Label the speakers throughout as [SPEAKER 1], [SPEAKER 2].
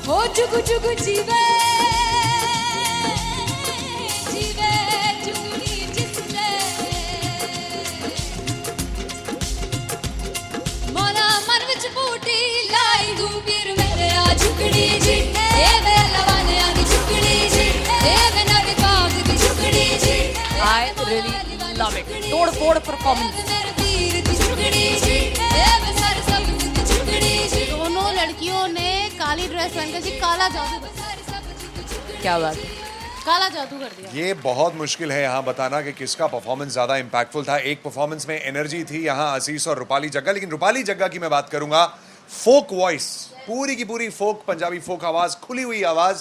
[SPEAKER 1] ओ जुगु जुगु जीवे जीवे जुगनी जिसले मोला मन विच बूटी लाई हूँ वीर मेरे आ झुकड़ी जी ए वे लवाने आगी झुकड़ी जी ए वे नवी बाग दी झुकड़ी जी
[SPEAKER 2] I really love it. तोड़ फोड़ परफॉर्मेंस।
[SPEAKER 3] दोनों लड़कियों ने काली ड्रेस पहनकर जी काला जादू
[SPEAKER 2] क्या बात है।
[SPEAKER 3] काला जादू कर दिया।
[SPEAKER 4] ये बहुत मुश्किल है यहाँ बताना कि किसका परफॉर्मेंस ज्यादा इंपैक्टफुल था। एक परफॉर्मेंस में एनर्जी थी यहाँ असीस और रूपाली जग्गा, लेकिन रूपाली जग्गा की मैं बात करूंगा फोक वॉइस, पूरी की पूरी फोक, पंजाबी फोक आवाज, खुली हुई आवाज।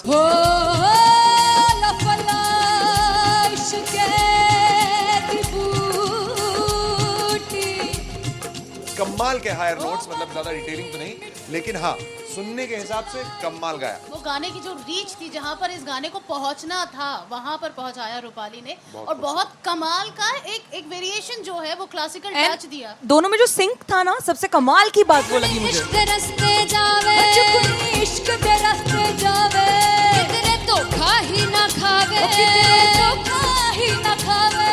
[SPEAKER 4] कमाल के हायर नोट्स, मतलब ज्यादा डिटेलिंग तो नहीं, लेकिन हाँ सुनने के हिसाब से कमाल गाया।
[SPEAKER 3] वो गाने की जो रीच थी, जहाँ पर इस गाने को पहुंचना था वहां पर पहुंचाया रूपाली ने, और बहुत कमाल का एक वेरिएशन जो है वो क्लासिकल टच दिया।
[SPEAKER 2] दोनों में जो सिंक था ना, सबसे कमाल की बात वो लगी मुझे।
[SPEAKER 1] इश्क दे रास्ते जावे इश्क दे रास्ते जावे कितने धोखा ही ना खावे कितने धोखा ही ना खावे।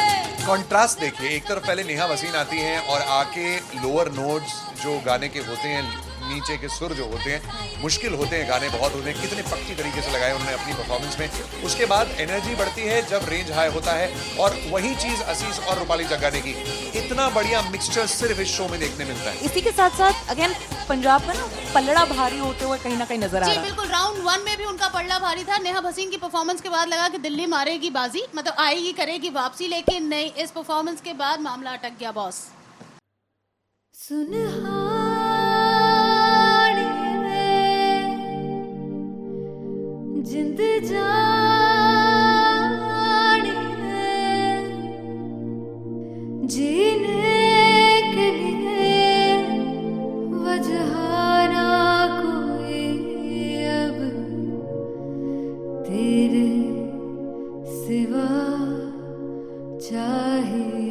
[SPEAKER 4] कॉन्ट्रास्ट देखिए, एक तरफ पहले नेहा वसीन आती हैं और आके लोअर नोट्स जो गाने के होते हैं, नीचे के सुर जो होते हैं, मुश्किल होते हैं, गाने बहुत होते हैं, कितने पक्की तरीके से लगाए उन्होंने अपनी परफॉर्मेंस में। उसके बाद एनर्जी बढ़ती है जब रेंज हाई होता है, और वही चीज असीस और रूपाली जग्गा ने की। इतना बढ़िया मिक्सचर सिर्फ इस शो में देखने मिलता है।
[SPEAKER 2] इसी के साथ साथ अगेन पंजाब का ना पलड़ा भारी होते हुए कहीं ना कहीं नजर आ
[SPEAKER 3] जी
[SPEAKER 2] रहा है।
[SPEAKER 3] बिल्कुल, राउंड 1 में भी उनका पलड़ा भारी था। नेहा भसीन की परफॉर्मेंस के बाद लगा कि दिल्ली मारेगी बाजी, मतलब आएगी करेगी वापसी, लेकिन नहीं, इस परफॉर्मेंस के बाद मामला अटक गया बॉस।
[SPEAKER 1] जिंद जानी है जीने के लिए वजह ना कोई अब तेरे सिवा चाहिए।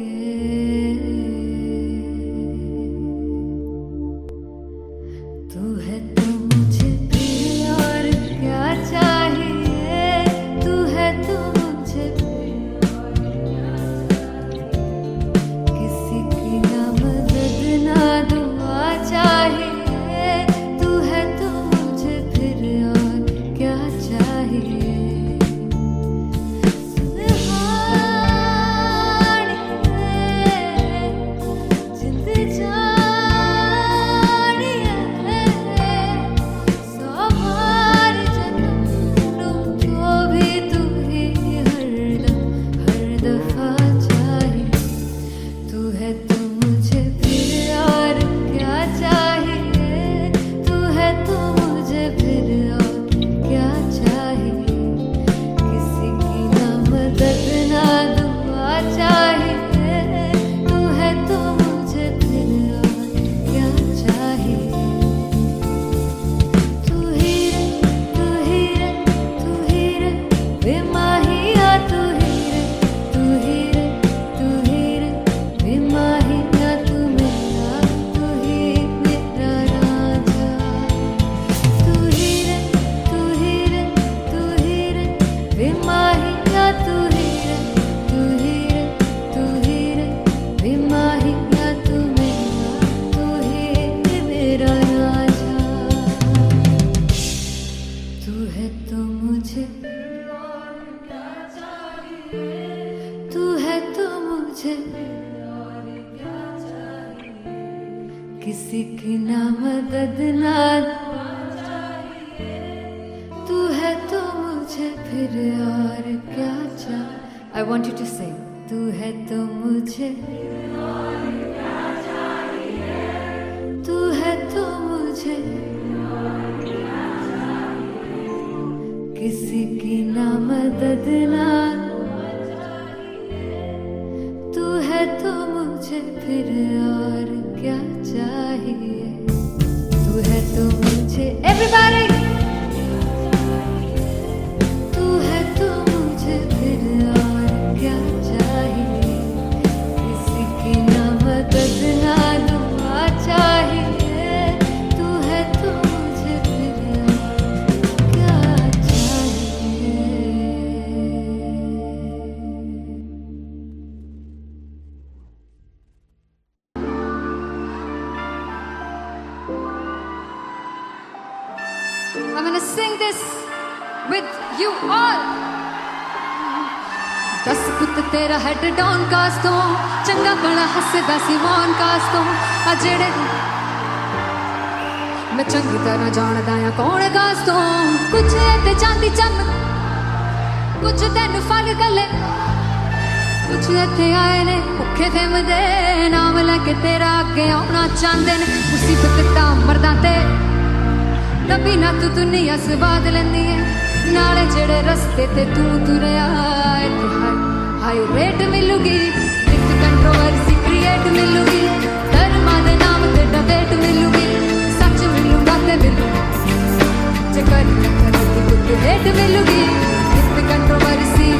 [SPEAKER 1] तू है तो मुझे फिर और क्या चाहिए, तू है तो मुझे फिर और किसी की ना मदद ना दुआ चाहिए, तू है तो मुझे फिर और क्या चाहिए। किसी की ना मदद ना तू है तो मुझे फिर और क्या चाहिए। I want you to sing. तू है तो मुझे तू है तो मुझे किसी की ना मदद ना तू है तो मुझे फिर और क्या चाहिए। तू है तो मुझे everybody तू है तो मुझे फिर और क्या चाहिए। किसी की ना मदद ना दुआ चाहिए। तू है तो मुझे फिर और क्या I'm gonna sing this with you all. दस पुत तेरा हेड डॉन कास तो चंगा बड़ा हसदा सी मौन कास तो आ जेड़े मैं चंगी तरह जानदा आ कौन कास तो कुछ ते चांदी चम कुछ तेन फल गले कुछ इत्थे आए ने भुखे फिमदे नाम लैके तेरा अगे आउणा चाहंदे ने मुसीबत तां मरदा ते तभी ना तू दुनिया स्वाद लैंदी है नाले जेड़े रस्ते ते तू तुरया इत्थे हाई रेट मिलूगी विद कंट्रोवर्सी क्रिएट मिलूगी धर्मा दे नाम ते डिबेट मिलूगी सच मिलूगा ते मिलू जे कर कुछ रेट मिलूगी विद कंट्रोवर्सी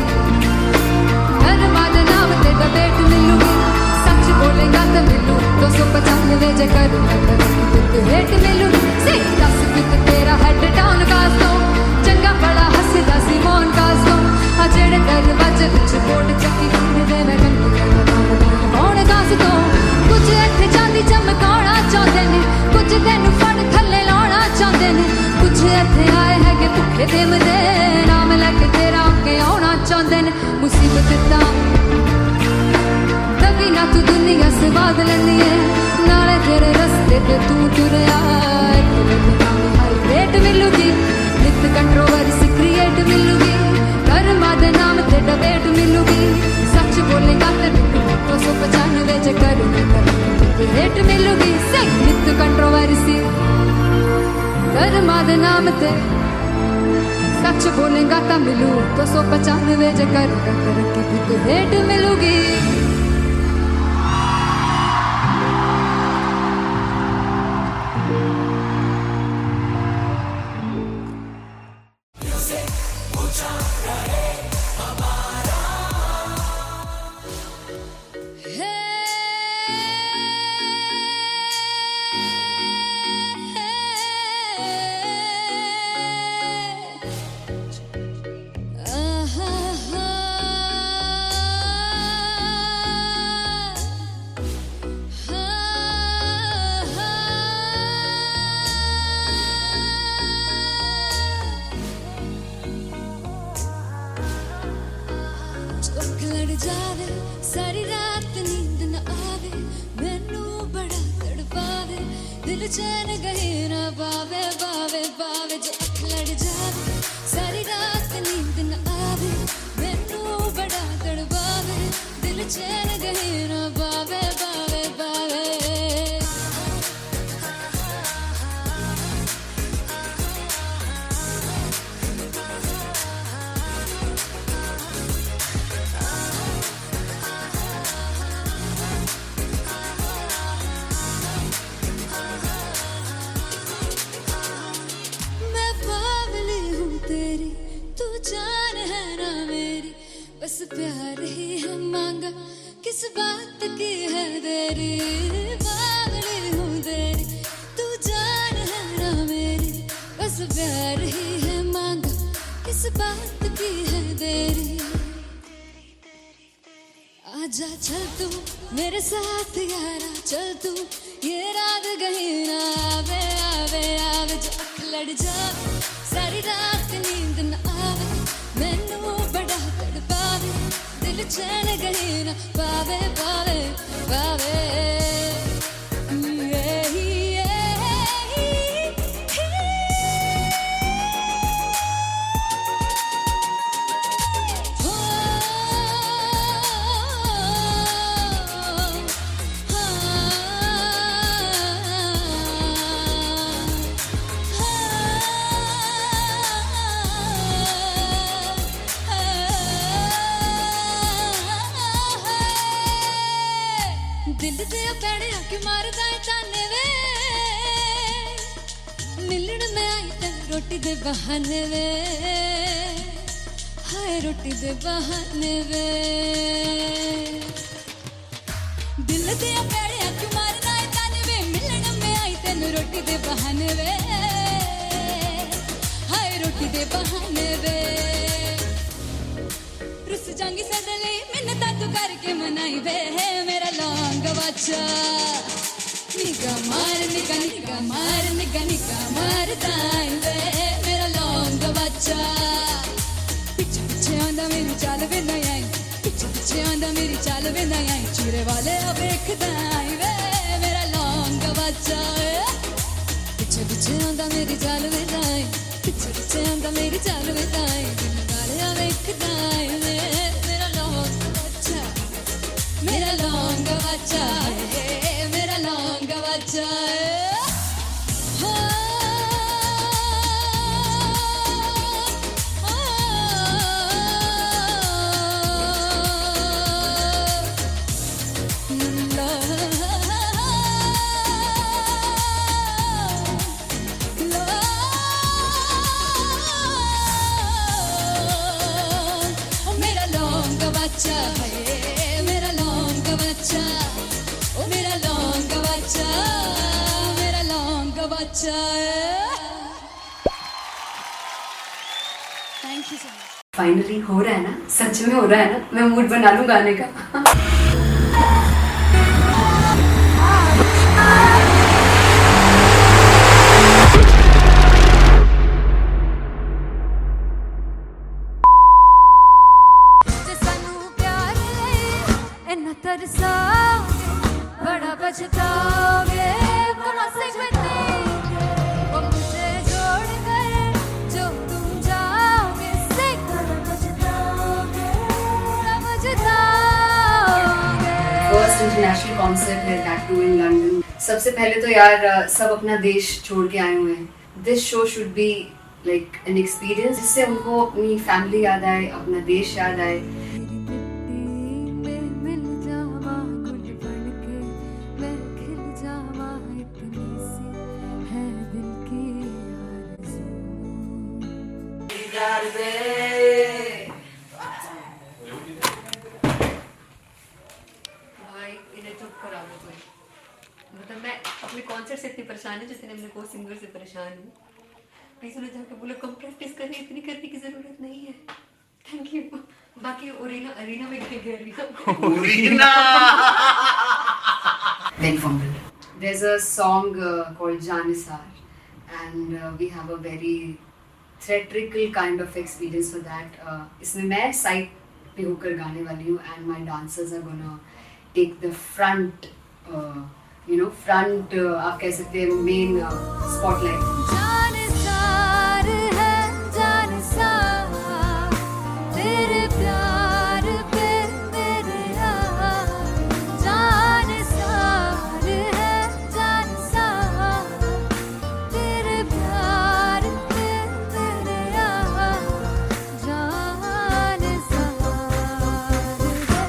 [SPEAKER 1] धर्मा दे नाम ते डिबेट मिलूगी सच बोलेगा ते मिलू 295 जे कर कुछ रेट मिलूगी से 10 कुछ तेरा हेड डाउन कास दो चंगा बड़ा हसदा सी मौन कास दो आ जेड़े दरवाजे विच बोर्ड चक्की फिरदे मैं कौन कास दो कुछ इत्थे चांदी चमकाउणा चाहंदे ने कुछ तैनू फड़ थल्ले लाउणा चाहंदे ने कुछ इत्थे आए हैगे भुखे फिमदे नाम लैके तेरा अगे आउणा चाहंदे ने मुसीबत तां तभी ना तू दुनिया स्वाद लैंदी है नाले तेरे रस्ते ते तू तुरया हाई रेट मिलूगी विद कंट्रोवर्सी क्रिएट मिलूगी धर्मा दे नाम ते डिबेट मिलूगी सच बोलेगा ते मिलू 295 जे कर रेट मिलूगी से विद कंट्रोवर्सी धर्मा दे नाम ते सच बोलेगा ता मिलू 295 जे कर रेट मिलूगी जावे सारी रात नींद न आवे मैनू बड़ा तड़पावे दिल चैन गहे ना पावे पावे पावे जो अख लड़ जावे सारी रात नींद न आवे मैनू बड़ा तड़पावे दिल चैन गहे ना पावे पावे पावे बस प्यार ही है मांगा किस बात की है देरी पागल हूँ तेरी तू जान है ना मेरी बस प्यार ही है मांगा किस बात की है देरी आजा चल तू मेरे साथ यारा चल तू ये रात गही ना आवे आवे आवे जो अख लड़ जावे सारी रात नींद न आवे मैनू बड़ा तड़पावे दिल चैन गहे ना पावे पावे पावे दिल दे पैड़े आके मारदा है ताने वे मिलन में आई तेन रोटी दे बहाने वे हाय रोटी दे बहाने वे दिल दे पैड़े आके मारदा है ताने वे मिलन में आई तेन रोटी दे बहाने वे हाय रोटी दे बहाने वे रुस जांगी सदले मिन्नता तू करके मनाई वे मेरा लौंग बच्चा निगा मार निगा निगा मार निगा निगा मार दाई वे चाल वे ना आई पिछे पिछे आंदा मेरी चाल वे ना आई चूरे वाले वेखदा आई वे मेरा लौंग बच्चा पिछे पिछे आंदा मेरी चाल वे ना आई पिछे पिछे आंदा मेरी चाल वे ना आई दिन वाले वेखदा आई वे मेरा लौंग बच्चा मेरा लौंग बच्चा मेरा लौंग बच्चा मेरा लौंग बच्चा ओ मेरा लौंग बच्चा मेरा लौंग बच्चा
[SPEAKER 3] thank you so much
[SPEAKER 1] finally हो रहा है ना सच में हो रहा है ना मैं मूड बना लूं गाने का तरसा बड़ा पछताओगे वो मुझे छोड़ कर जो तुम जाओगे से पछताओगे फर्स्ट इंटरनेशनल कॉन्सर्ट है दैट टू इन लंदन सबसे पहले तो यार सब अपना देश छोड़ के आए हुए हैं this show should be like an experience जिससे उनको अपनी फैमिली याद आए अपना देश याद आए भाई इन्हें चुप करा दो कोई मतलब मैं अपने कॉन्सर्ट से इतनी परेशान हूँ जितने अपने को सिंगर से परेशान हूँ प्लीज उन्हें जाके बोलो कम प्रैक्टिस करनी इतनी करने की जरूरत नहीं है थैंक यू बाकी अरीना में गए arena very fumble there's a song called Janisar and we have a very theatrical kind of experience for that इसमें मैं साइड पे होकर गाने वाली हूँ and my dancers are gonna take the front front आप कह सकते हैं main spotlight जानिसार है जानिसार तेरे प्यार पे मेरे जानिसार है जानिसार तेरे प्यार पे मेरे जानिसार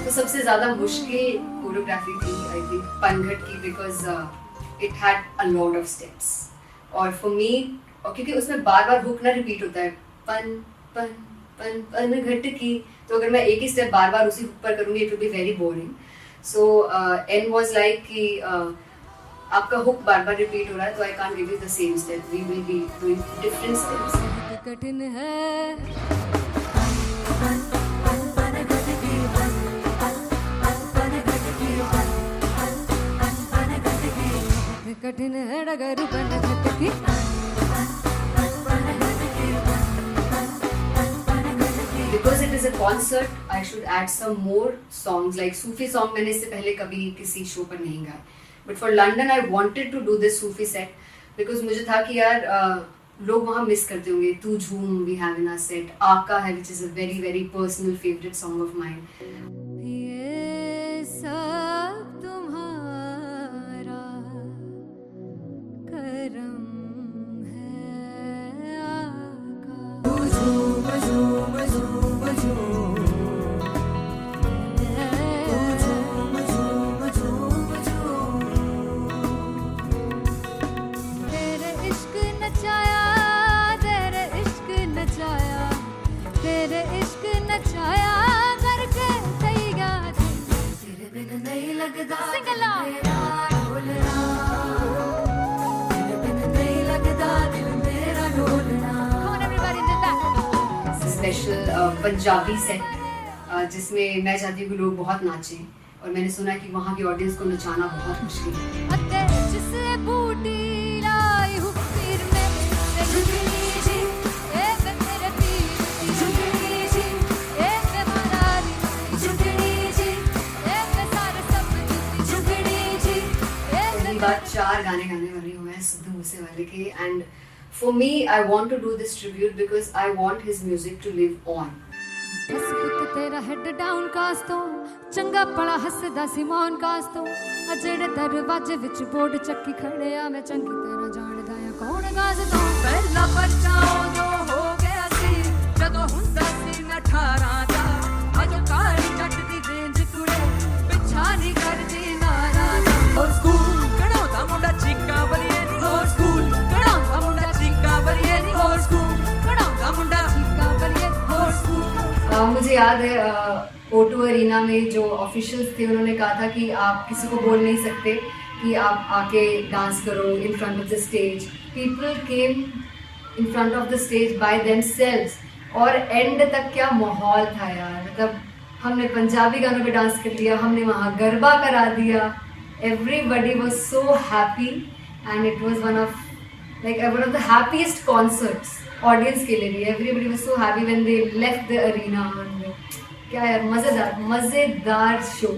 [SPEAKER 1] तो सबसे ज़्यादा मुश्किल कोरियोग्राफी थी आई थिंक पनघट की because it had a lot of steps और फॉर मी और क्योंकि उसमें बार बार हुक ना रिपीट होता है पन पन पन पनघट की तो अगर मैं एक ही स्टेप बार बार उसी हुक पर करूँगी it will be very boring so and was like कि आपका हुक बार बार रिपीट हो रहा है तो I can't give you the same step we will be doing different steps कठिन है कठिन है डगर पनघट की Because it is a concert, I should add some more songs like Sufi song. मैंने इससे पहले कभी किसी शो पर नहीं गाया. But for London, I wanted to do this Sufi set because मुझे था कि यार लोग वहाँ मिस करते होंगे. तू झूम we have in our set. आका है which is a very very personal favorite song of mine. ये सब तुम्हारा करम है आका. झूम झूम झूम झूम झूम झूम झूम तेरे इश्क नचाया तेरे इश्क नचाया तेरे इश्क नचाया करके तैयार तेरे बिन नहीं लगता सिंगला ढोलना तेरे बिन नहीं लगता दिल मेरा ढोलना. Come on everybody do that. Special Punjabi set जिसमें मैं चाहती हूँ कि लोग बहुत नाचें और मैंने सुना कि वहाँ की ऑडियंस को नचाना बहुत मुश्किल है.
[SPEAKER 5] 4 गाने गाने वाले हुए हैं सिद्धू मूसेवाले के, and for me I want to do this tribute because I want his music to live on.
[SPEAKER 1] बस पुੱਤ तेरा हेड डाउन कास ਤੋਂ ਚੰਗਾ ਭਲਾ ਹੱਸਦਾ ਸੀ ਮੌਨ ਕਾਸ ਤੋਂ ਆ ਜਿਹੜੇ ਦਰਵਾਜ਼ੇ ਵਿੱਚ ਬੋਰਡ ਚੱਕੀ ਖੜਿਆ ਮੈਂ ਚੰਗੀ ਤਰ੍ਹਾਂ ਜਾਣਦਾ ਆ ਕੌਣ ਗਾਜ਼ ਤੋਂ ਪਹਿਲਾ ਬੱਚਾ ਉਦੋਂ ਹੋ ਗਿਆ ਸੀ ਜਦੋਂ ਹੁੰਦਾ ਸੀ ਮੈਂ 18 ਦਾ ਅਜੋ ਕਾਲੀ ਜੱਟ ਦੀ ਰੇਂਜ ਕੁੜੇ ਪਿੱਛਾ ਨਹੀਂ ਕਰਦੀ ਨਾਰਾ ਦਾ ਹੋਰ ਸਕੂਲ ਕਢਾਉਂਦਾ ਮੁੰਡਾ ਚੀਕਾਂ ਬਲੀਏ ਨਹੀਂ ਹੋਰ ਸਕੂਲ ਕਢਾਉਂਦਾ ਮੁੰਡਾ ਚੀਕਾਂ ਬਲੀਏ ਨਹੀਂ ਹੋਰ ਸਕੂਲ ਕਢਾਉਂਦਾ ਮੁੰਡਾ ਚੀਕਾਂ ਬਲੀਏ ਹੋਰ ਸਕੂਲ।
[SPEAKER 5] मुझे याद है O2 अरीना में जो ऑफिशियल्स थे उन्होंने कहा था कि आप किसी को बोल नहीं सकते कि आप आके डांस करो in front of the stage. People came in front of the stage by themselves और एंड तक क्या माहौल था यार, मतलब हमने पंजाबी गानों पे डांस कर लिया, हमने वहाँ गरबा करा दिया, everybody was so happy and it was one of the happiest concerts audience के लिए भी। Everybody was so happy when they left the arena. क्या यार मजेदार शो।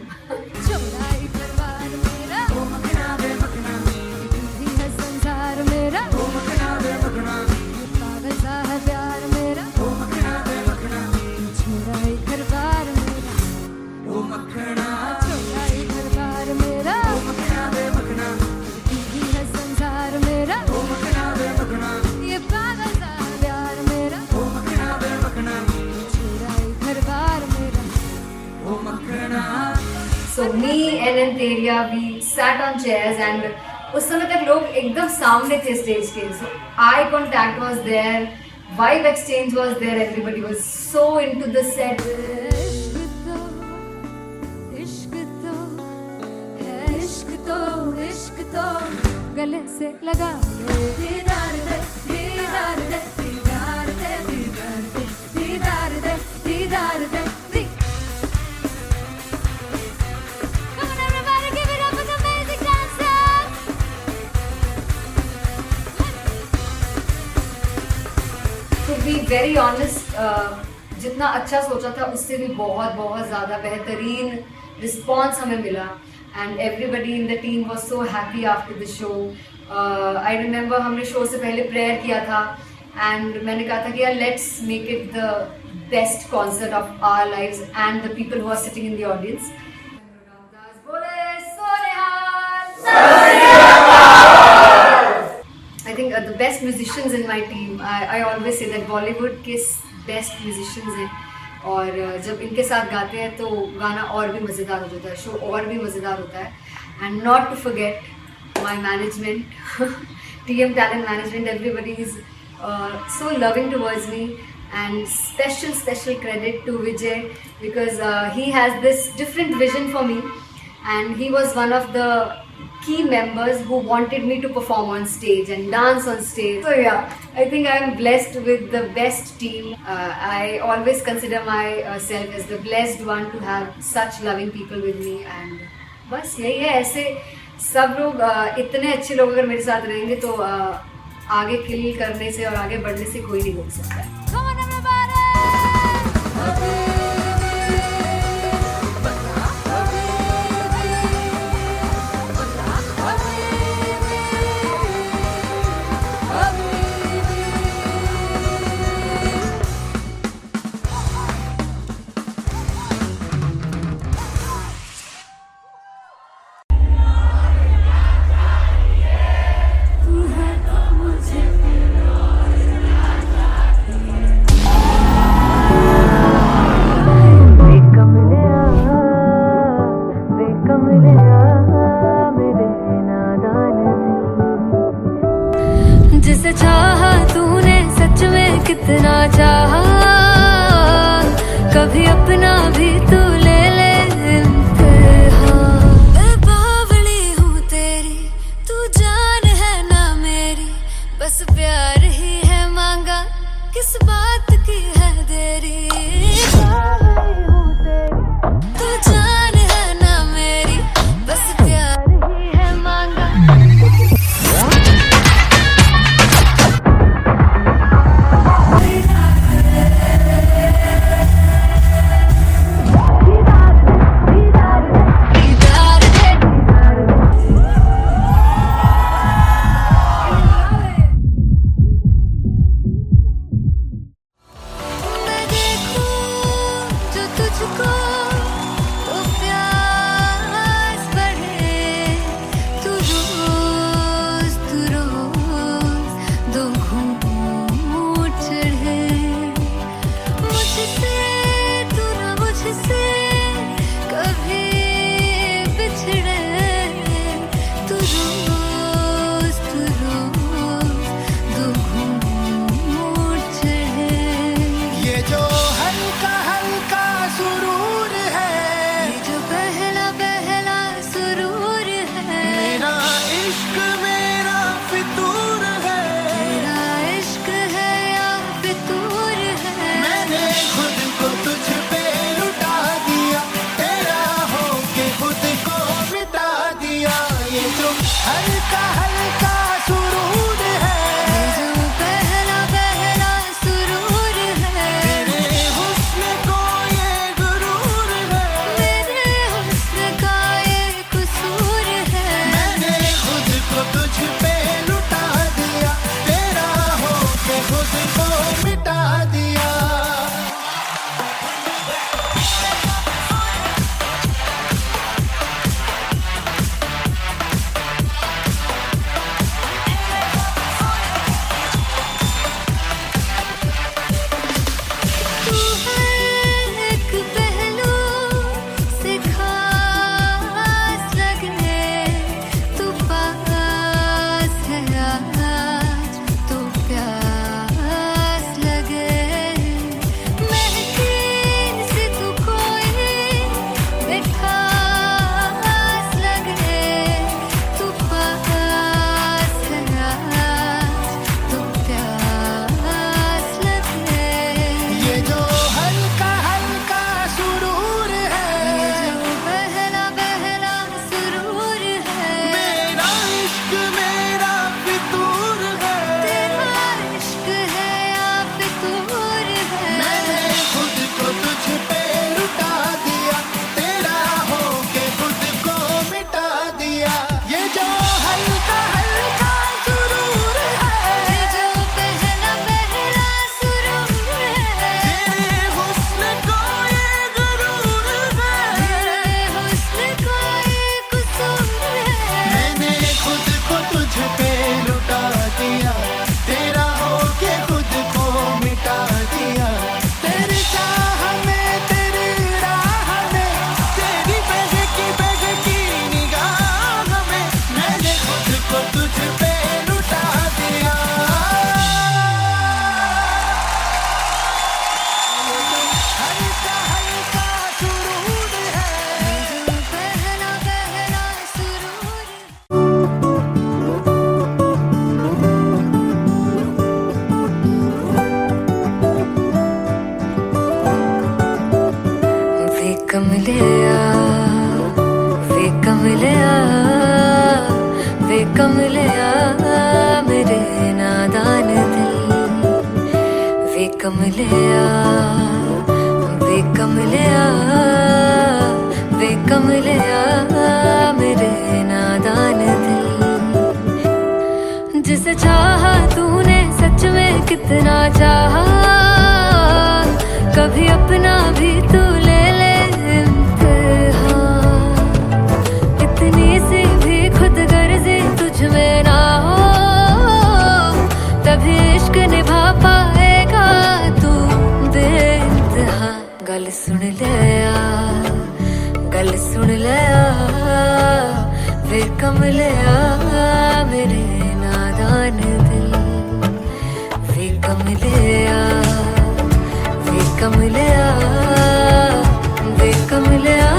[SPEAKER 1] चौड़ाई परिवार मेरा ओ मखना बे मखना भी है संसार मेरा ओ मखना बे मखना पागल सा है प्यार मेरा ओ मखना बे मखना चौड़ाई परिवार मेरा ओ मखना चौड़ाई परिवार मेरा ओ मखना बे मखना भी है संसार मेरा ओ मखना बे मखना ये पागल सा है प्यार मेरा ओ मखना बे मखना चौड़ाई परिवार मेरा।
[SPEAKER 5] So me and Anteria, we sat on chairs and उस समय तक लोग एकदम सामने थे स्टेज के, so eye contact was there, vibe exchange was there, everybody was so into the set.
[SPEAKER 1] इश्क तो गले से लगा दीदार दे दीदार दे दीदार दे दीदार दे दीदार दे।
[SPEAKER 5] To be very honest, जितना अच्छा सोचा था उससे भी बहुत ज़्यादा बेहतरीन रिस्पॉन्स हमें मिला and everybody in the team was so happy after the show. I remember हमने शो से पहले प्रेयर किया था एंड मैंने कहा था कि यार let's make it the best concert of our lives and the people who are sitting in the audience. I think the best musicians in my team, I always say that Bollywood के best musicians हैं और जब इनके साथ गाते हैं तो गाना और भी मज़ेदार हो जाता है, शो और भी मज़ेदार होता है। And not to forget my management, TM Talent Management, everybody is so loving towards me and special credit to Vijay because he has this different vision for me and he was one of the key members who wanted me to perform on stage and dance on stage. So yeah, I think I am blessed with the best team. I always consider myself as the blessed one to have such loving people with me and बस यही है। ऐसे सब लोग इतने अच्छे लोग अगर मेरे साथ रहेंगे तो आगे किल करने से और आगे बढ़ने से कोई नहीं रोक सकता है।
[SPEAKER 1] जिसे चाहा तूने सच में कितना चाहा, कभी अपना भी तू ले ले इम्तिहान। मैं बावली हूँ तेरी, तू जान है ना मेरी, बस प्यार ही है मांगा, किस बात की है देरी। बावली हूँ तेरी, तू जान है ना मेरी, बस प्यार ही है मांगा। कमलिया वे कमलिया वे कमलिया मेरे नादान दिल, जिसे चाहा तूने सच में कितना चाहा, कभी अपना भी तू ले ले इम्तिहान, इतनी सी भी खुद गर्जी तुझ में ना हो, तभी इश्क निभा पाएगा तू बेइंतहा। गल सुन लिया गल सुन लिया वे कमलिया मेरे नादान दिल, वे कमलिया वे कमलिया वे कमलिया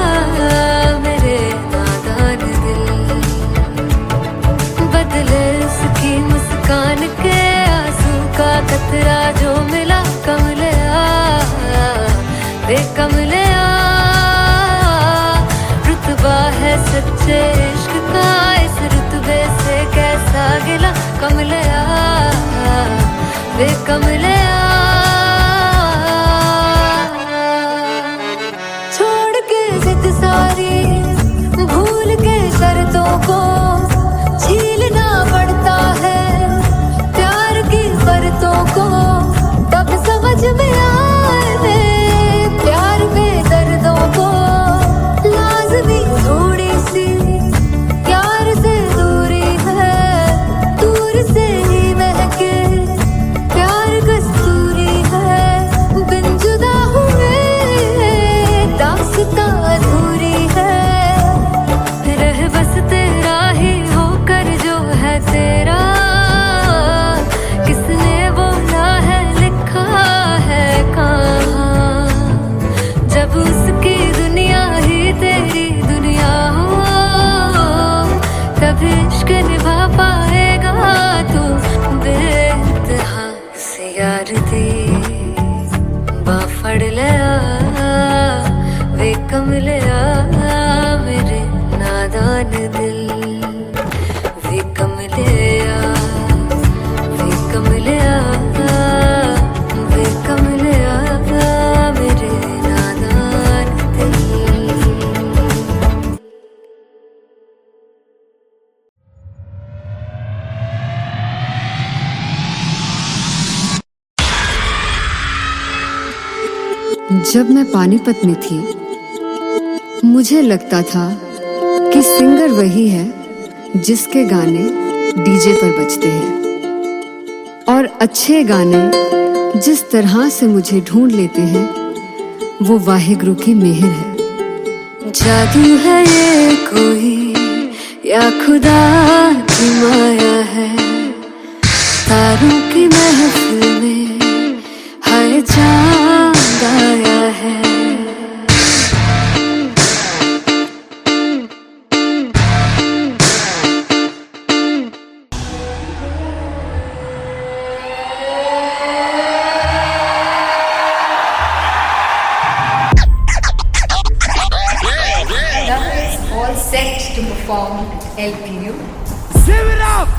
[SPEAKER 1] मेरे नादान दिल, बदले उसकी मुस्कान के आंसू का कतरा जो मिला कमलिया वे कमलिया, रुतबा है सच्चे इश्क का इस रुतबे से कैसा गिला कमलिया वे कमलिया, छोड़ के जिद सारी भूल के शर्तों को झीलना पड़ता है प्यार की शर्तों को, तब समझ में आए प्यार में दर्दों को, लाज़मी थोड़ी सी प्यार से दूरी है, दूर से ही महके प्यार कस्तूरी है, बिन जुदा हुए दास्तां अधूरी है, रह बस तेरा ही होकर जो है तेरा, किसने बोला है लिखा है कहाँ, जब उसकी दुनिया ही तेरी दुनिया हो, तब इश्क निभा पाएगा तू बेइंतहा। से यार दी बाफड़ लिया वे कमलिया मेरे नादान दिल, वे कमलिया वे कमलिया वे कमलिया मेरे नादान दिल।
[SPEAKER 5] जब मैं पानीपत में थी मुझे लगता था कि सिंगर वही है जिसके गाने डीजे पर बजते हैं, और अच्छे गाने जिस तरह से मुझे ढूंढ लेते हैं वो वाहिगुरु की मेहर है। जादू है ये कोई या खुदा की माया है, तारों की महफिल में हाय चांद आया है। All set to perform El Pirio.
[SPEAKER 6] Give it up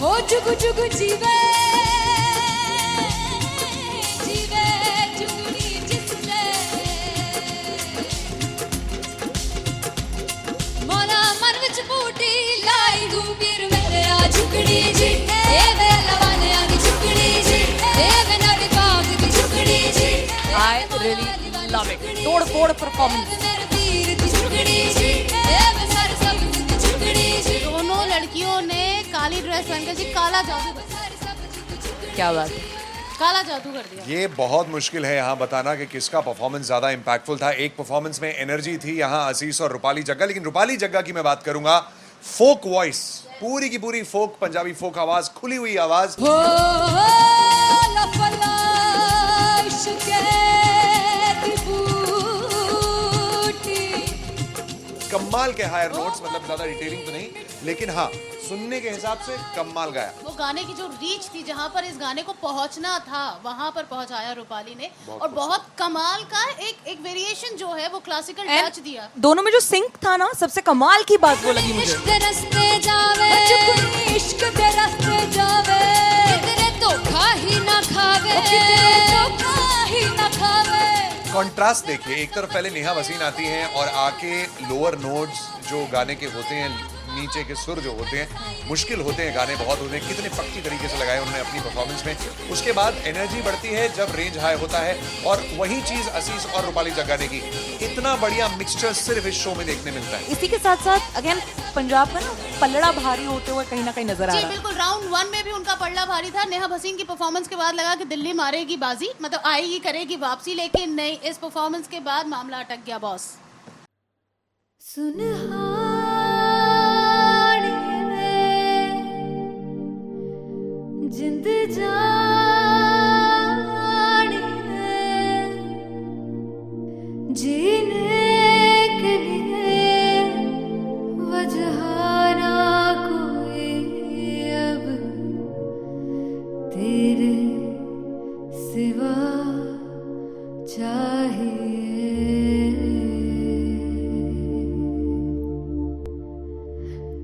[SPEAKER 1] हो जुग जुग जीवे जीवे जुगनी जिसने मौला मन विच बूटी लाई हूँ वीर मेरे आ झुकड़ी जी ए वे लवाने आ झुकड़ी जी ए वे नड़ी बाग की झुकड़ी जी
[SPEAKER 2] I really love it. तोड़ फोड़ परफॉर्मेंस।
[SPEAKER 3] दोनों लड़कियों ने काली ड्रेस पहनकर जी काला जादू कर
[SPEAKER 2] क्या बात है।
[SPEAKER 3] काला जादू कर दिया।
[SPEAKER 4] ये बहुत मुश्किल है यहाँ बताना कि किसका परफॉर्मेंस ज्यादा इंपैक्टफुल था। एक परफॉर्मेंस में एनर्जी थी यहाँ असीस और रूपाली जग्गा, लेकिन रूपाली जग्गा की मैं बात करूंगा फोक वॉइस, पूरी की पूरी फोक, पंजाबी फोक आवाज, खुली हुई आवाज। कमाल के हायर नोट्स, मतलब ज्यादा डिटेलिंग तो नहीं, लेकिन हाँ सुनने के हिसाब से कमाल गाया।
[SPEAKER 3] वो गाने की जो रीच थी, जहाँ पर इस गाने को पहुंचना था वहां पर पहुंचाया रूपाली ने, और बहुत कमाल का एक वेरिएशन जो है वो क्लासिकल टच दिया।
[SPEAKER 2] दोनों में जो सिंक था ना, सबसे कमाल की बात वो लगी मुझे।
[SPEAKER 1] इश्क दे रस्ते जावे इश्क दे रस्ते जावे कितने धोखा ही ना खावे कितने धोखा ही ना खावे।
[SPEAKER 4] कॉन्ट्रास्ट देखिए, एक तरफ पहले नेहा वसीन आती हैं और आके लोअर नोट्स जो गाने के होते हैं, नीचे के सुर जो होते हैं, मुश्किल होते हैं, गाने बहुत होते हैं, कितने पक्की तरीके से लगाए उन्होंने अपनी परफॉर्मेंस में। उसके बाद एनर्जी बढ़ती है जब रेंज हाई होता है, और वही चीज असीस और रूपाली जग्गा ने की। इतना बढ़िया मिक्सचर सिर्फ इस शो में देखने मिलता है।
[SPEAKER 2] इसी के साथ साथ अगेन पंजाब का ना पलड़ा भारी होते हुए कहीं ना कहीं नजर आ
[SPEAKER 3] जी
[SPEAKER 2] रहा है।
[SPEAKER 3] बिल्कुल, राउंड 1 में भी उनका पलड़ा भारी था। नेहा भसीन की परफॉर्मेंस के बाद लगा कि दिल्ली मारेगी बाजी, मतलब आएगी करेगी वापसी, लेकिन नहीं, इस परफॉर्मेंस के बाद मामला अटक गया बॉस।
[SPEAKER 1] जिंद जानी है जीने के लिए वजह ना कोई अब तेरे सिवा चाहिए।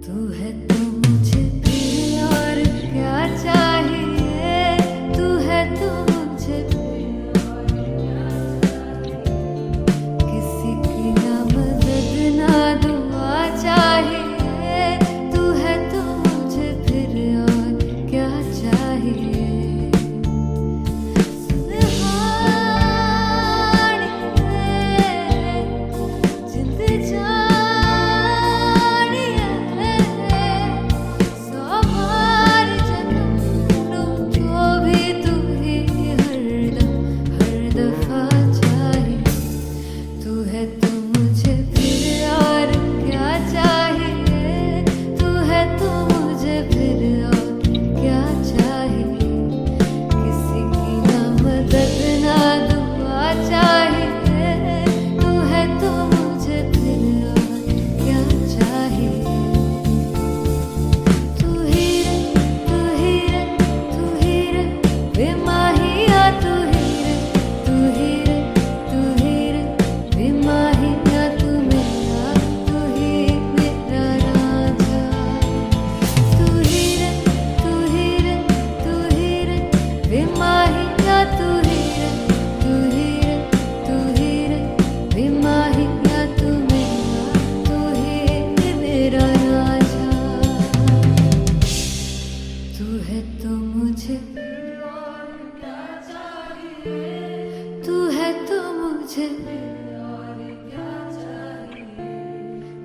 [SPEAKER 1] तू है तो मुझे फिर और क्या चाहिए, तू है तो मुझे किसी की ना मदद ना दुआ चाहिए, तू है तो मुझे फिर और क्या चाहिए।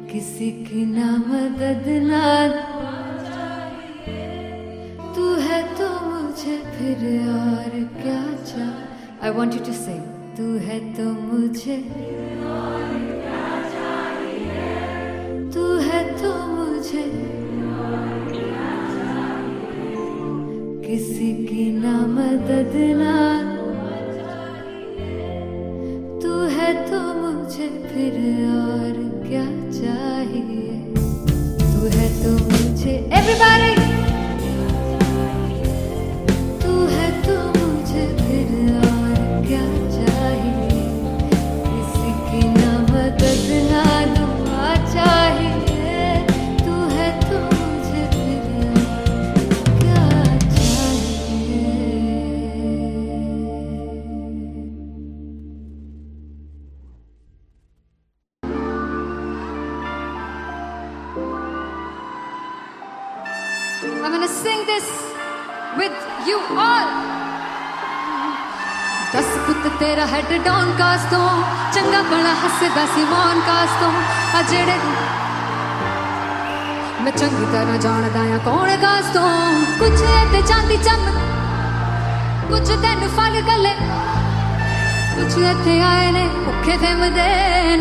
[SPEAKER 1] किसी की ना मदद ना तू है तो मुझे फिर और क्या चाहिए। I want you to sing. तू है तो मुझे तू है तो मुझे किसी की ना मदद ना तू है तो मुझे फिर और क्या चाहिए। तू है तो मुझे everybody तू है तो मुझे फिर और क्या चाहिए। किसी की ना मदद ना दुआ चाहिए। तू है तो मुझे फिर और क्या I'm gonna sing this with you all. दस पुत तेरा हेड डॉन कास तो चंगा भला हसदा सी मौन कास तो आ जेड़े मैं चंगी तरह जानदा आ कौन कास तो कुछ ते चांदी चम कुछ तेन फल गले कुछ इत्थे आए ने भुखे फिरदे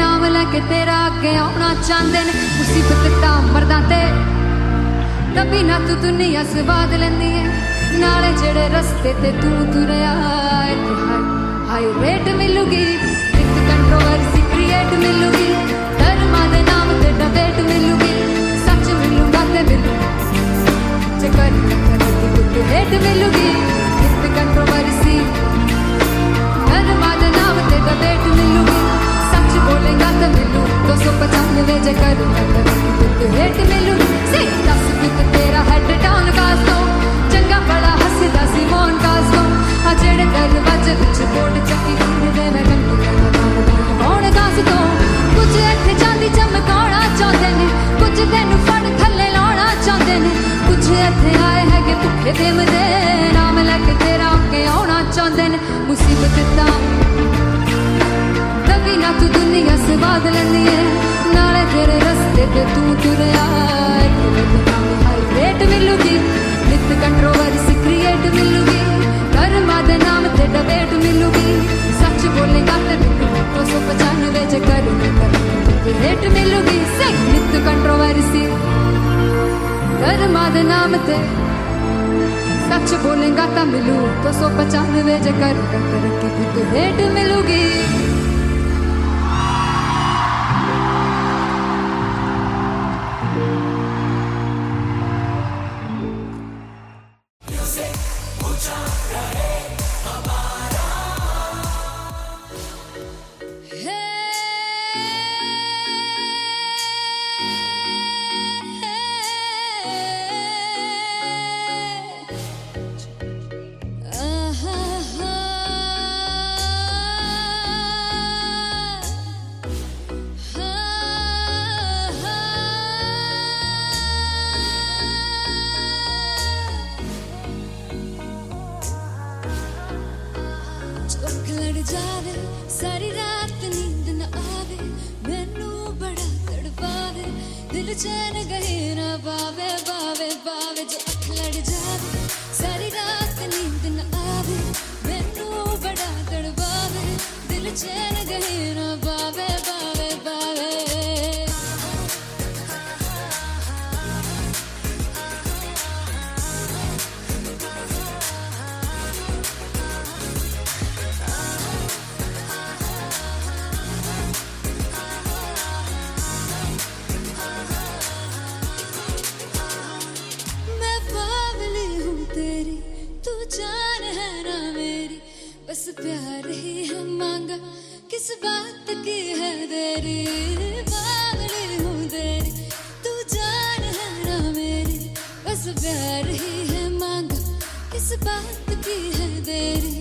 [SPEAKER 1] नाम लैके तेरा अगे आउणा चाहंदे ने मुसीबत तां मरदा ते तभी ना तू दुनिया स्वाद लैंदी है नाले जेड़े रस्ते ते तू तुरया इत्थे हाई रेट मिलूगी विद कंट्रोवर्सी क्रिएट मिलूगी धर्मा दे नाम ते डिबेट मिलूगी सच मिलूगा ते मिलू जे कर कुछ रेट मिलूगी विद कंट्रोवर्सी धर्मा दे नाम ते डिबेट मिलूगी सच बोलेगा तो मिलू 295 जे कर कुछ रेट मिलूगी से 10 कुछ तेरा हेड डाउन कास तो चंगा बड़ा हसदा सी मौन कास तो आ जेड़े दरवाजे विच बोर्ड चक्की घूमदे मैं घंटी कौन कास तो कुछ इत्थे चांदी चमकाउणा चाहंदे ने कुछ तैनू फड़ थल्ले लाउणा चाहंदे ने कुछ इत्थे आए हैगे भुखे फिरदे नाम लैके तेरा अगे आउणा चाहंदे ने मुसीबत तां तभी ना तू दुनिया स्वाद लैंदी है नाले तेरे रस्ते ते तू तुरया हाई रेट मिलूगी विद कंट्रोवर्सी क्रिएट मिलूगी धर्मा दे नाम ते डिबेट मिलूगी सच बोलेगा ते मिलू 295 जे कर रेट मिलूगी से विद कंट्रोवर्सी धर्मा दे नाम ते सच बोलेगा ता मिलू 295 जे कर रेट मिलूगी जावे सारी रात नींद न आवे मैनू बड़ा तड़पावे दिल चैन गहे ना पावे पावे पावे जो अख लड़ जावे सारी रात नींद न आवे मैनू बड़ा तड़पावे दिल चैन गहे ना पावे पावे पावे बस प्यार ही है मांगा किस बात की है देरी पागली हूँ तेरी तू जान है ना मेरी बस प्यार ही है मांगा किस बात की है देरी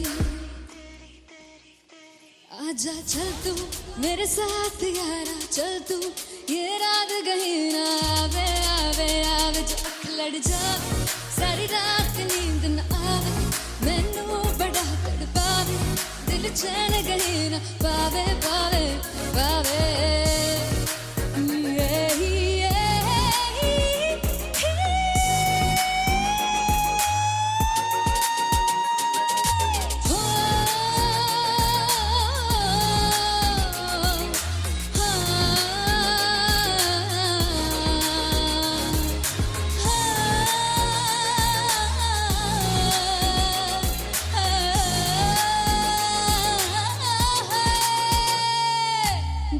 [SPEAKER 1] आजा चल तू मेरे साथ यारा चल तू ये रात गही ना आवे आवे आवे जो अख लड़ जावे सारी रात नींद न आवे मैनू बड़ा तड़पावे दिल चैन गहे ना पावे पावे पावे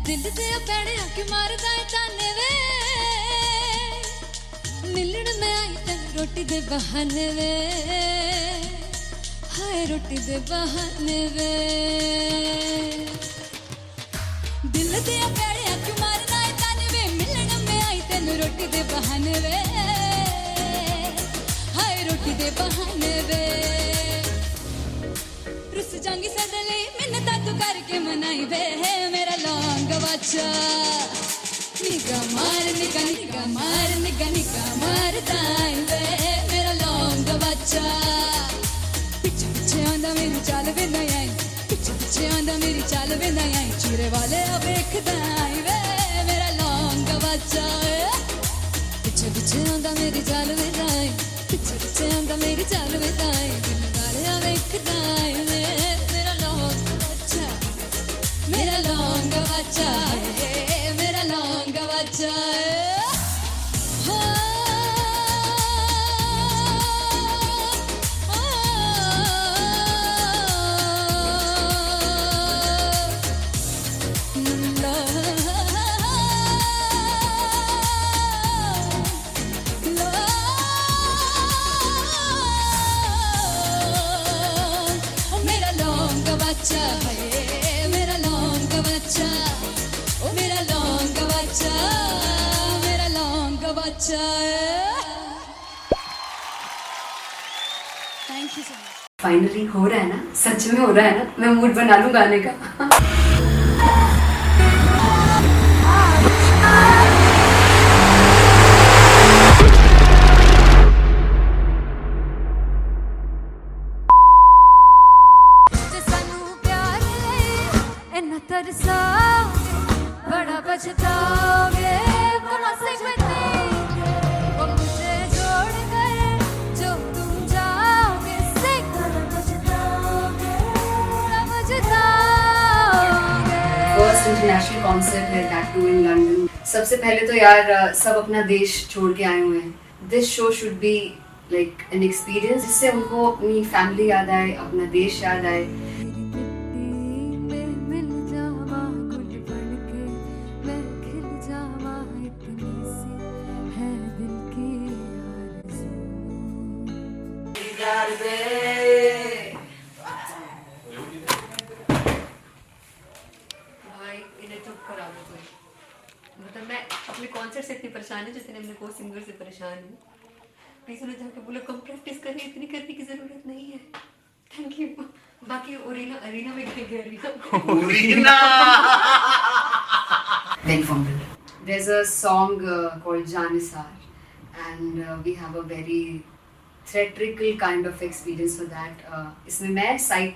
[SPEAKER 1] दिल दे पैड़े आके मारदा है ताने वे मिलन में आई तन रोटी दे बहाने वे हाय रोटी दे बहाने वे दिल दे पैड़े आके मारदा है ताने वे मिलन में आई तन रोटी दे बहाने वे हाय रोटी दे बहाने वे रुस जांगी सदले मिन्नता तू करके मनाई वे मेरा लौंग गवाचा निगा मार निगा निगा मार निगा निगा मार दाई वे चल विदाई चीरे वाले वेखदा वे मेरा लौंग बच्चा पिछे पिछे आंदा मेरी चाल विदाई पिछे पिछे आंदा मेरी चाल विदाई दिल वाले वेखदा वे मेरा लौंग बच्चा मेरा लौंग बच्चा मेरा लौंग बच्चा मेरा लौंग बच्चा ओ मेरा लौंग बच्चा मेरा लौंग बच्चा thank you so much
[SPEAKER 5] finally हो रहा है ना, सच में हो रहा है ना, मैं मूड बना लूं गाने का।
[SPEAKER 1] तरसा बड़ा पछताओगे मुनासिब नहीं वो मुझे छोड़ गए जो तुम जाओगे से पछताओगे
[SPEAKER 5] फर्स्ट इंटरनेशनल कॉन्सर्ट है दैट टू इन लंदन। सबसे पहले तो यार सब अपना देश छोड़ के आए हुए हैं। This show should be like an experience जिससे उनको अपनी फैमिली याद आए, अपना देश याद आए। भाई इन्हें चुप करा दो कोई। मतलब मैं अपने कॉन्सर्ट से इतनी परेशान हूँ जितने अपने को सिंगर से परेशान हूँ। प्लीज उन्हें जाके बोलो कम प्रैक्टिस करनी, इतनी करने की जरूरत नहीं है। Thank you. बाकी अरीना में गई arena Very fumble. There's a song called Janisar and we have a very theatrical kind of experience for that. इसमें मैं साइड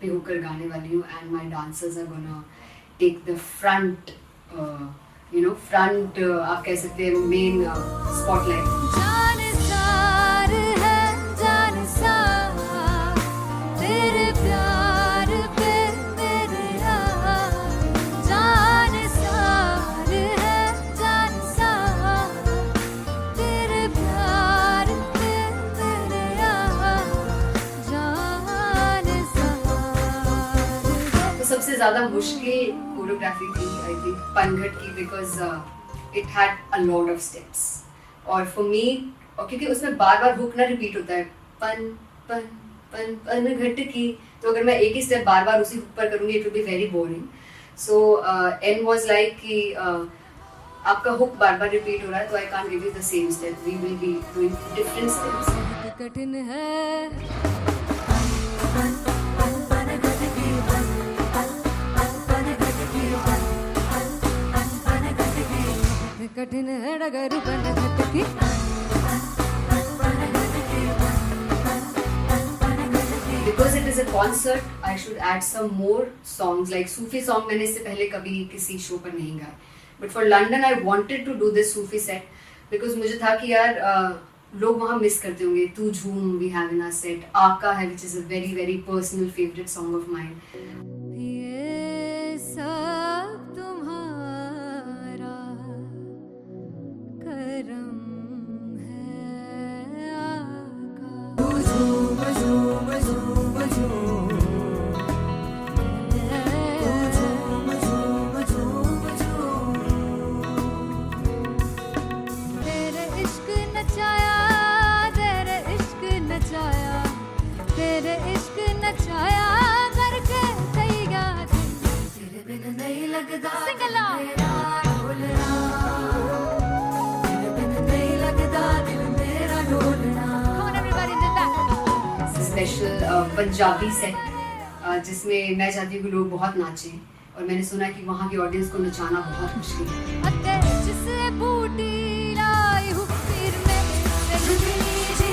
[SPEAKER 5] पे होकर गाने वाली हूँ and my dancers are gonna take the front, front आप कह सकते हैं main spotlight.
[SPEAKER 1] जानसार है जानसार तेरे प्यार पे मेरे जानसार है जानसार तेरे प्यार पे मेरे जानसार।
[SPEAKER 5] तो सबसे ज़्यादा मुश्किल कोरियोग्राफी थी आई थिंक पनघट की because it had a lot of steps और फॉर मी क्योंकि उसमें बार बार हुक ना रिपीट होता है पन पन पन पनघट की, तो अगर मैं एक ही स्टेप बार बार उसी हुक पर करूँगी it will be very boring. So and was like कि आपका हुक बार बार रिपीट हो रहा है तो I can't give you the same step, we will be doing different steps.
[SPEAKER 1] कठिन है कठिन है डगर पनघट की
[SPEAKER 5] Because it is a concert, I should add some more songs like Sufi song. मैंने इससे पहले कभी किसी शो पर नहीं गाया. But for London, I wanted to do this Sufi set because मुझे था कि यार लोग वहाँ मिस करते होंगे. तू झूम we have in our set. आका है which is a very very personal favorite song of mine.
[SPEAKER 1] ये सब तुम्हारा करम है आका। झूम झूम झूम झूम झूम झूम झूम झूम तेरे इश्क नचाया तेरे इश्क नचाया तेरे इश्क नचाया करके थैया तेरे बिन नहीं लगदा सिंगला ढोलना तेरे बिन नहीं लगदा दिल मेरा ढोलना। Come on everybody do that.
[SPEAKER 5] Special Punjabi set जिसमें मैं चाहती हूँ कि लोग बहुत नाचें और मैंने सुना कि वहाँ की ऑडियंस को नचाना बहुत मुश्किल है।
[SPEAKER 1] अते जिसे बूटी लाई हूँ पीर में झुकनी जी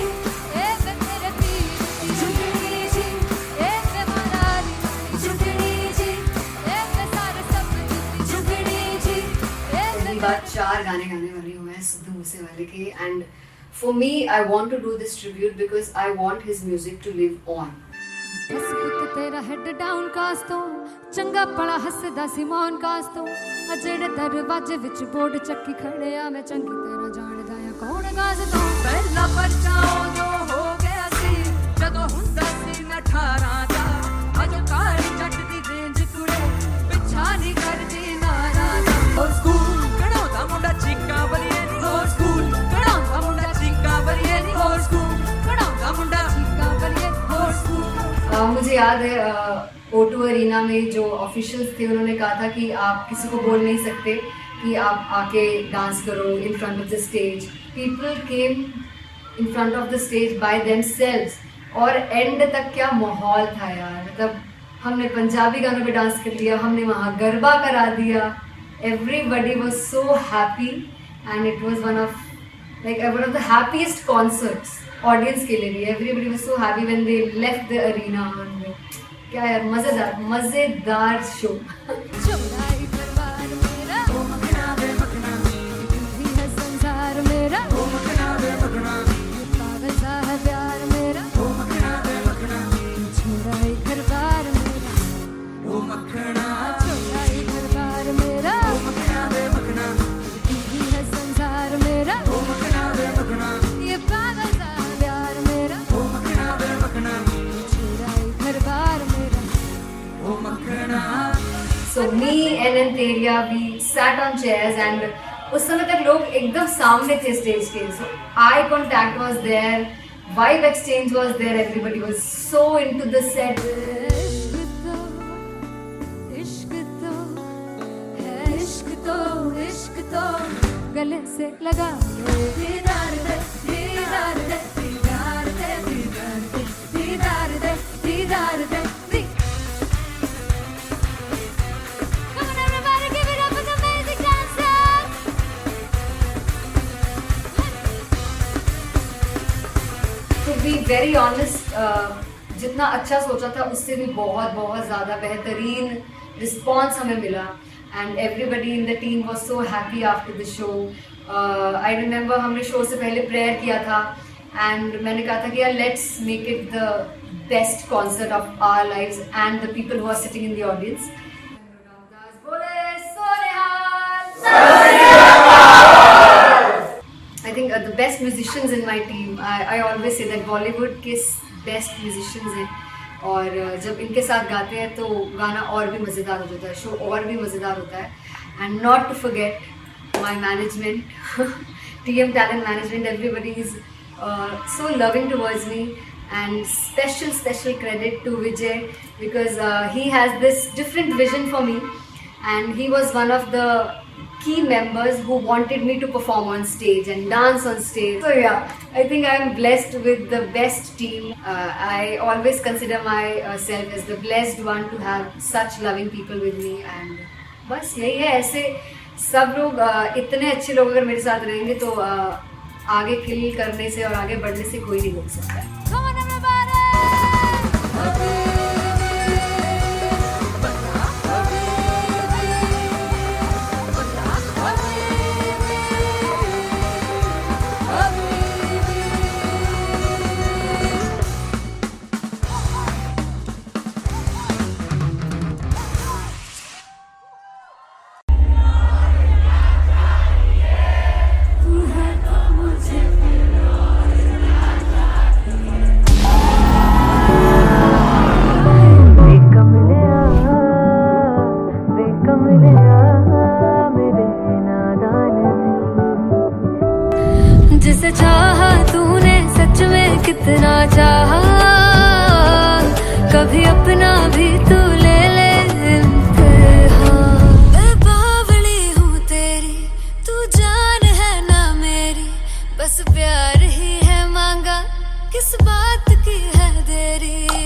[SPEAKER 1] ए वे मेरे पीर झुकनी जी ए वे मरारी झुकनी जी ए
[SPEAKER 5] लिखे. And for me, I want to do this tribute because I want his music to live on.
[SPEAKER 1] बस पुੱਤ ਤੇਰਾ ਹੈਡ ਡਾਊਨ ਕਾਸ ਤੋਂ ਚੰਗਾ ਭਲਾ ਹੱਸਦਾ ਸੀ ਮੌਨ ਕਾਸ ਤੋਂ ਆ ਜਿਹੜੇ ਦਰਵਾਜ਼ੇ ਵਿੱਚ ਬੋਰਡ ਚੱਕੀ ਖੜਿਆ ਮੈਂ ਚੰਗੀ ਤਰ੍ਹਾਂ ਜਾਣਦਾ ਆ ਕੌਣ ਗਾਜ਼ ਤੋਂ
[SPEAKER 6] ਪਹਿਲਾ ਬੱਚਾ ਉਦੋਂ ਹੋ ਗਿਆ ਸੀ ਜਦੋਂ ਹੁੰਦਾ ਸੀ ਮੈਂ 18 ਦਾ ਅਜੋ ਕਾਲੀ ਜੱਟ ਦੀ ਰੇਂਜ ਕੁੜੇ ਪਿੱਛਾ ਨਹੀਂ ਕਰਦੀ ਨਾਰਾ ਦਾ ਹੋਰ ਸਕੂਲ ਕਢਾਉਂਦਾ ਮੁੰਡਾ ਚੀਕਾ ਬਲੀਏ ਨੀ ਹੋਰ ਸਕੂਲ ਕਢਾਉਂਦਾ ਮੁੰਡਾ ਚੀਕਾ ਬਲੀਏ ਨੀ ਹੋਰ ਸਕੂਲ ਕਢਾਉਂਦਾ ਮੁੰਡਾ ਚੀਕਾ ਬਲੀਏ ਹੋਰ ਸਕੂਲ.
[SPEAKER 5] मुझे याद है O2 अरीना में जो ऑफिशियल्स थे उन्होंने कहा था कि आप किसी को बोल नहीं सकते कि आप आके डांस करो in front of the stage. People came in front of the stage by themselves और एंड तक क्या माहौल था यार. मतलब हमने पंजाबी गानों पे डांस कर लिया, हमने वहाँ गरबा करा दिया. Everybody was so happy and it was one of the happiest concerts audience के लिए भी. Everybody was so happy when they left the arena. क्या यार मजेदार शो.
[SPEAKER 1] चौड़ाई परिवार मेरा ओ मखना वे मखना भी है संसार मेरा ओ मखना वे मखना पागल सा है प्यार मेरा ओ मखना वे मखना चौड़ाई परिवार मेरा ओ मखना चौड़ाई परिवार मेरा ओ मखना वे मखना भी है संसार मेरा ओ मखना वे मखना ये पागल सा है प्यार मेरा ओ मखना वे मखना चौड़ाई परिवार मेरा.
[SPEAKER 5] So me and Anteria, we sat on chairs and उस समय तक लोग एकदम सामने थे स्टेज के. So eye contact was there, vibe exchange was there, everybody was so into the set.
[SPEAKER 1] इश्क तो गले से लगा दीदार दे दीदार दे दीदार दे दीदार दे दीदार दे. Come on everybody, give it up for the amazing dancers.
[SPEAKER 5] To be very honest, जितना अच्छा सोचा था उससे भी बहुत ज़्यादा बेहतरीन रिस्पॉन्स हमें मिला. And everybody in the team was so happy after the show. I remember हमने शो से पहले प्रेयर किया था and मैंने कहा था कि यार let's make it the best concert of our lives and the people who are sitting in the audience. I think the best musicians in my team. I always say that Bollywood के best musicians हैं और जब इनके साथ गाते हैं तो गाना और भी मज़ेदार हो जाता है, शो और भी मज़ेदार होता है. And not to forget my management, TM Talent Management, everybody is so loving towards me. And special credit to Vijay because he has this different vision for me and he was one of the key members who wanted me to perform on stage and dance on stage. So yeah, I think I am blessed with the best team. I always consider myself as the blessed one to have such loving people with me. And बस यही है, ऐसे सब लोग इतने अच्छे लोग अगर मेरे साथ रहेंगे तो आगे किल करने से और आगे बढ़ने से कोई नहीं रोक सकता है.
[SPEAKER 1] Come on everybody. जिसे चाहा तूने सच में कितना चाहा, कभी अपना भी तू ले ले इम्तिहान. मैं बावली हूँ तेरी, तू जान है ना मेरी, बस प्यार ही है मांगा, किस बात की है देरी.